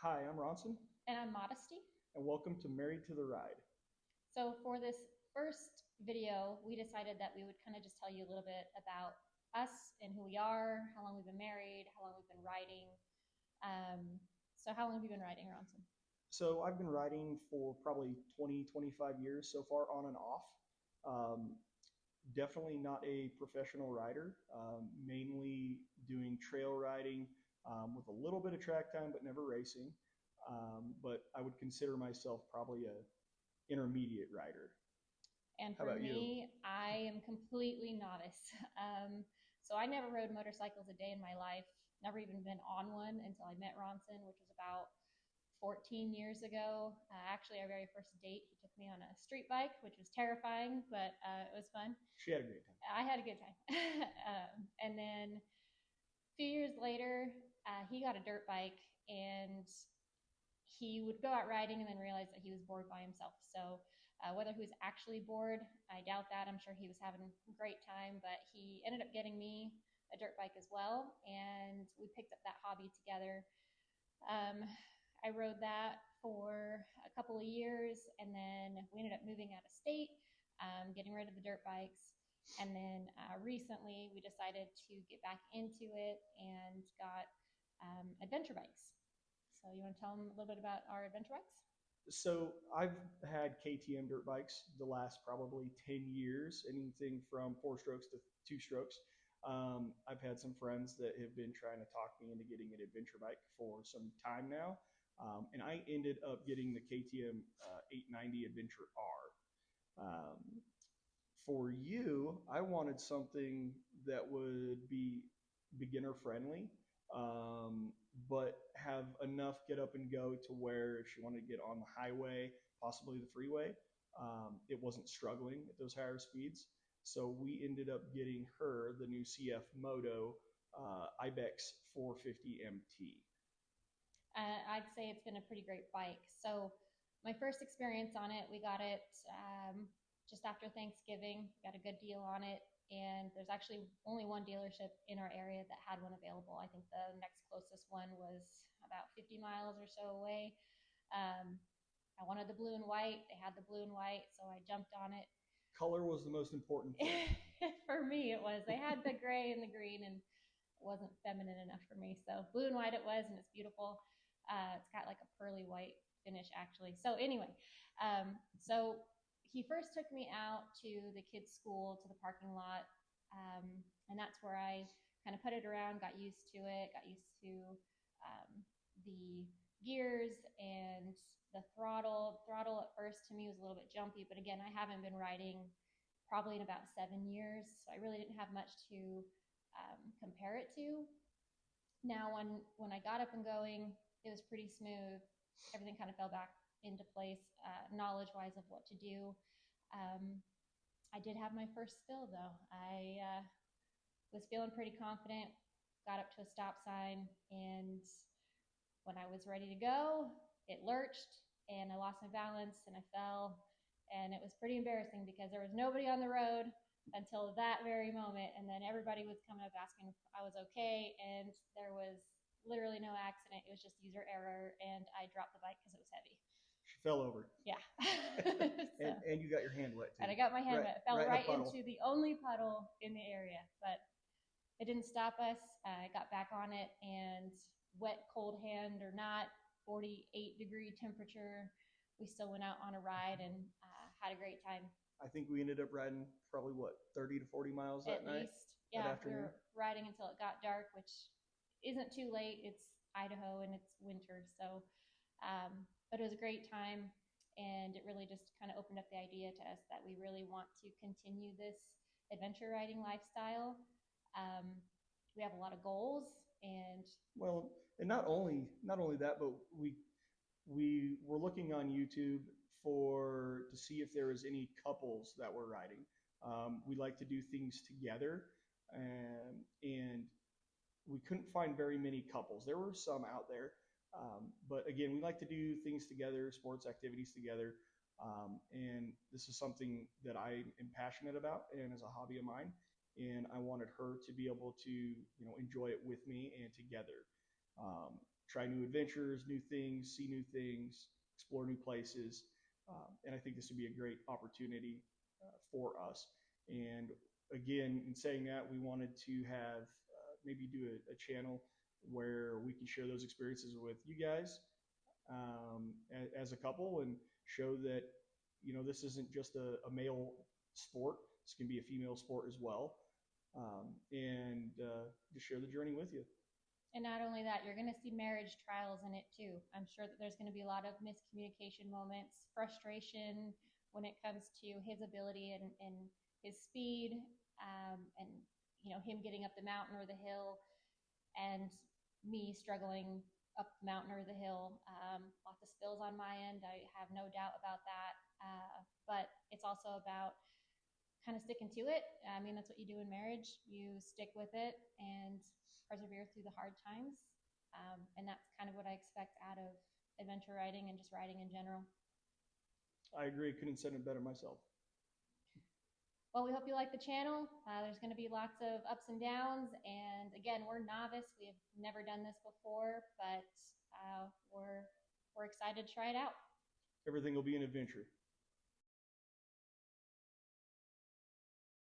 Hi, I'm Ronson, And I'm Modesty. and welcome to Married to the Ride. So, for this first video, we decided that we would kind of just tell you a little bit about us and who we are, how long we've been married, how long we've been riding. Um, so, how long have you been riding, Ronson? So, I've been riding for probably 20, 25 years so far, on and off. Um, Definitely not a professional rider, mainly doing trail riding with a little bit of track time, but never racing. But I would consider myself probably a intermediate rider. And How for about you? me, I am completely novice. So, I never rode motorcycles a day in my life, never even been on one until I met Ronson, which was about 14 years ago. Actually, our very first date, he took me on a street bike, which was terrifying, but it was fun. She had a great time. I had a good time. And then a few years later, he got a dirt bike and he would go out riding and then realize that he was bored by himself. So, whether he was actually bored, I doubt that. I'm sure he was having a great time, but he ended up getting me a dirt bike as well. And we picked up that hobby together. Um, I rode that for a couple of years and then we ended up moving out of state, getting rid of the dirt bikes. And then recently we decided to get back into it and got adventure bikes. So, you want to tell them a little bit about our adventure bikes? So I've had KTM dirt bikes the last probably 10 years, anything from four strokes to two strokes. I've had some friends that have been trying to talk me into getting an adventure bike for some time now. And I ended up getting the KTM 890 Adventure R. For you, I wanted something that would be beginner friendly, um, but have enough get up and go to where if she wanted to get on the highway, possibly the freeway, it wasn't struggling at those higher speeds. So we ended up getting her the new CF Moto Ibex 450 MT. I'd say it's been a pretty great bike. So, my first experience on it, we got it just after Thanksgiving. We got a good deal on it, and there's actually only one dealership in our area that had one available. I think the next closest one was about 50 miles or so away. Um, I wanted the blue and white. They had the blue and white, so I jumped on it. Color was the most important thing. For me, it was. They had the gray and the green, and it wasn't feminine enough for me. So blue and white it was, and it's beautiful. It's got like a pearly white finish actually. So anyway, so he first took me out to the kids' school, to the parking lot, and that's where I kind of putted around, got used to it, got used to the gears and the throttle. Throttle at first to me was a little bit jumpy, but again, I haven't been riding probably in about 7 years, so I really didn't have much to compare it to. Now, when I got up and going, it was pretty smooth. Everything kind of fell back into place, knowledge wise of what to do. Um, I did have my first spill though. I was feeling pretty confident. Got up to a stop sign, and when I was ready to go, it lurched and I lost my balance and I fell. And it was pretty embarrassing because there was nobody on the road until that very moment. And then everybody was coming up asking if I was okay. And there was literally no accident. It was just user error. And I dropped the bike because it was heavy. She fell over. Yeah. So, And you got your hand wet too. and I got my hand Right, wet. It fell right in a right puddle. into the only puddle in the area. But it didn't stop us. I got back on it, and wet, cold hand or not, 48-degree temperature, we still went out on a ride and had a great time. I think we ended up riding probably what 30 to 40 miles that At night, least, that yeah, we afternoon. were riding until it got dark, which isn't too late. It's Idaho and it's winter, so but it was a great time, and it really just kind of opened up the idea to us that we really want to continue this adventure riding lifestyle. Um, we have a lot of goals, and Well, and not only that, but we were looking on YouTube for to see if there was any couples that were riding. We like to do things together, and we couldn't find very many couples. There were some out there, but again, we like to do things together, sports activities together. And this is something that I am passionate about and is a hobby of mine. And I wanted her to be able to, enjoy it with me and together. try new adventures, new things, see new things, explore new places. And I think this would be a great opportunity for us. And again, in saying that, we wanted to have maybe do a channel where we can share those experiences with you guys as a couple and show that this isn't just a male sport. This can be a female sport as well, and just share the journey with you. And not only that, you're going to see marriage trials in it too. I'm sure that there's going to be a lot of miscommunication moments, frustration when it comes to his ability and his speed, and him getting up the mountain or the hill, and me struggling up the mountain or the hill. Lots of spills on my end. I have no doubt about that. But it's also about kind of sticking to it. I mean, that's what you do in marriage. You stick with it and persevere through the hard times. And that's kind of what I expect out of adventure riding and just riding in general. I agree. Couldn't have said it better myself. Well, we hope you like the channel. There's going to be lots of ups and downs. And again, we're novice. We have never done this before, but we're excited to try it out. Everything will be an adventure.